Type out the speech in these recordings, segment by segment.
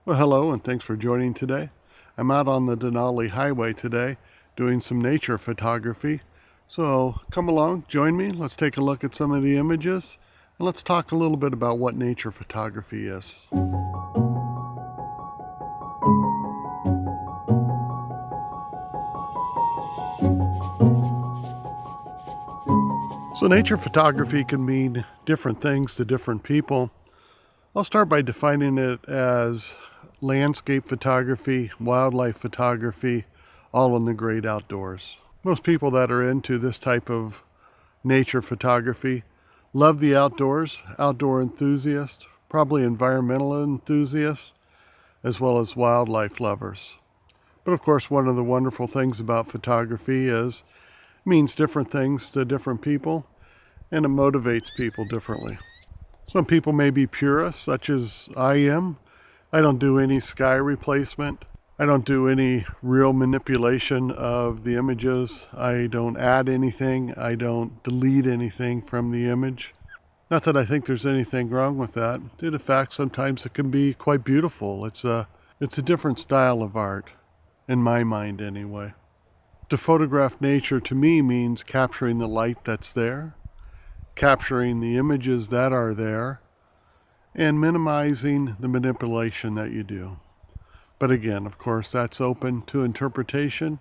Well, hello, and thanks for joining today. I'm out on the Denali Highway today doing some nature photography. So come along, join me. Let's take a look at some of the images, and let's talk a little bit about what nature photography is. So nature photography can mean different things to different people. I'll start by defining it as landscape photography, wildlife photography, all in the great outdoors. Most people that are into this type of nature photography love the outdoors, outdoor enthusiasts, probably environmental enthusiasts, as well as wildlife lovers. But of course, one of the wonderful things about photography is it means different things to different people, and it motivates people differently. Some people may be purists, such as I am. I don't do any sky replacement. I don't do any real manipulation of the images. I don't add anything. I don't delete anything from the image. Not that I think there's anything wrong with that. In fact, sometimes it can be quite beautiful. It's a different style of art, in my mind anyway. To photograph nature to me means capturing the light that's there, capturing the images that are there, and minimizing the manipulation that you do. But again, of course, that's open to interpretation,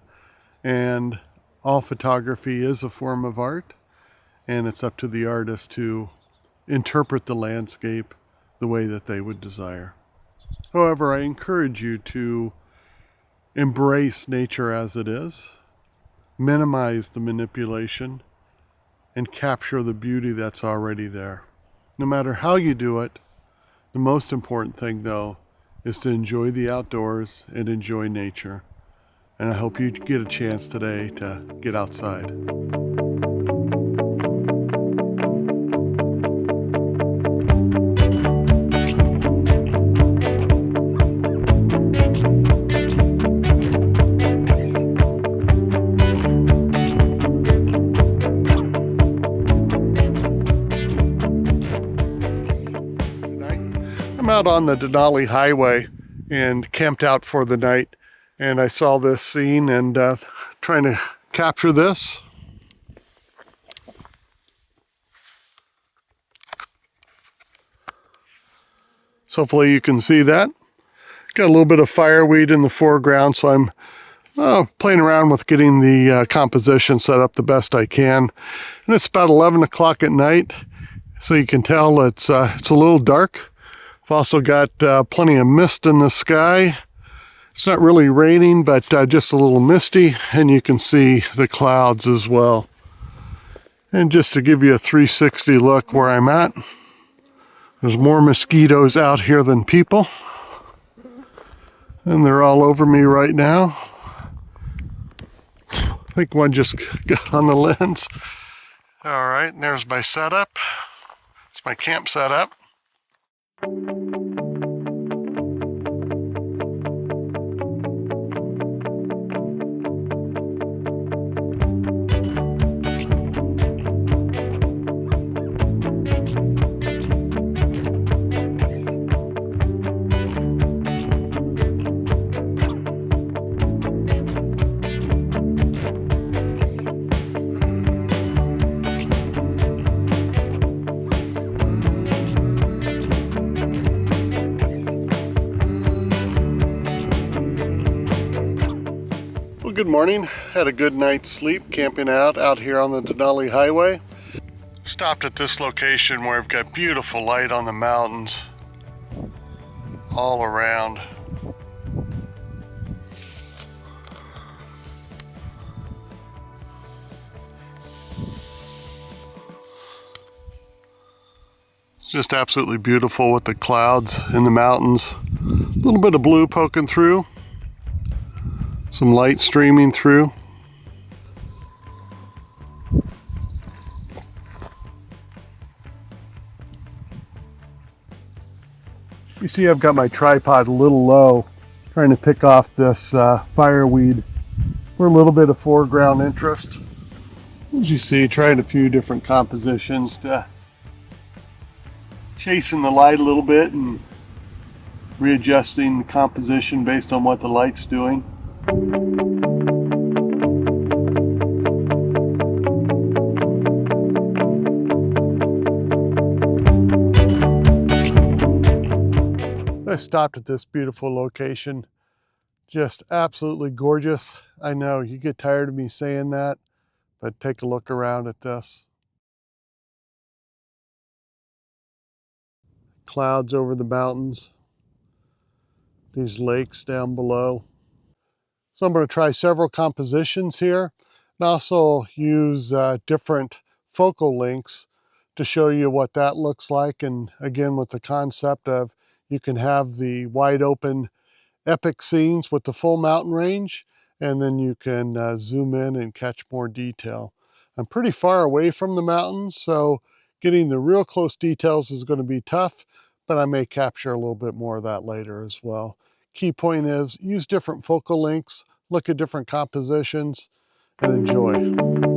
and all photography is a form of art, and it's up to the artist to interpret the landscape the way that they would desire. However, I encourage you to embrace nature as it is, minimize the manipulation, and capture the beauty that's already there. No matter how you do it, the most important thing, though, is to enjoy the outdoors and enjoy nature. And I hope you get a chance today to get outside. I'm out on the Denali Highway and camped out for the night, and I saw this scene and trying to capture this. So hopefully you can see that. Got a little bit of fireweed in the foreground, so I'm playing around with getting the composition set up the best I can. And it's about 11 o'clock at night, so you can tell it's a little dark. I've also got plenty of mist in the sky. It's not really raining, but just a little misty, and you can see the clouds as well. And just to give you a 360 look where I'm at, there's more mosquitoes out here than people, and they're all over me right now. I think one just got on the lens. All right, and there's my setup. It's my camp setup. Good morning. Had a good night's sleep camping out here on the Denali Highway. Stopped at this location where I've got beautiful light on the mountains all around. It's just absolutely beautiful with the clouds in the mountains. A little bit of blue poking through. Some light streaming through. You see I've got my tripod a little low, trying to pick off this fireweed for a little bit of foreground interest. As you see, tried a few different compositions to chasing the light a little bit and readjusting the composition based on what the light's doing. I stopped at this beautiful location. Just absolutely gorgeous. I know you get tired of me saying that, but take a look around at this. Clouds over the mountains, these lakes down below. So I'm going to try several compositions here and also use different focal lengths to show you what that looks like. And again, with the concept of you can have the wide open epic scenes with the full mountain range, and then you can zoom in and catch more detail. I'm pretty far away from the mountains, so getting the real close details is going to be tough, but I may capture a little bit more of that later as well. Key point is use different focal lengths, look at different compositions, and enjoy.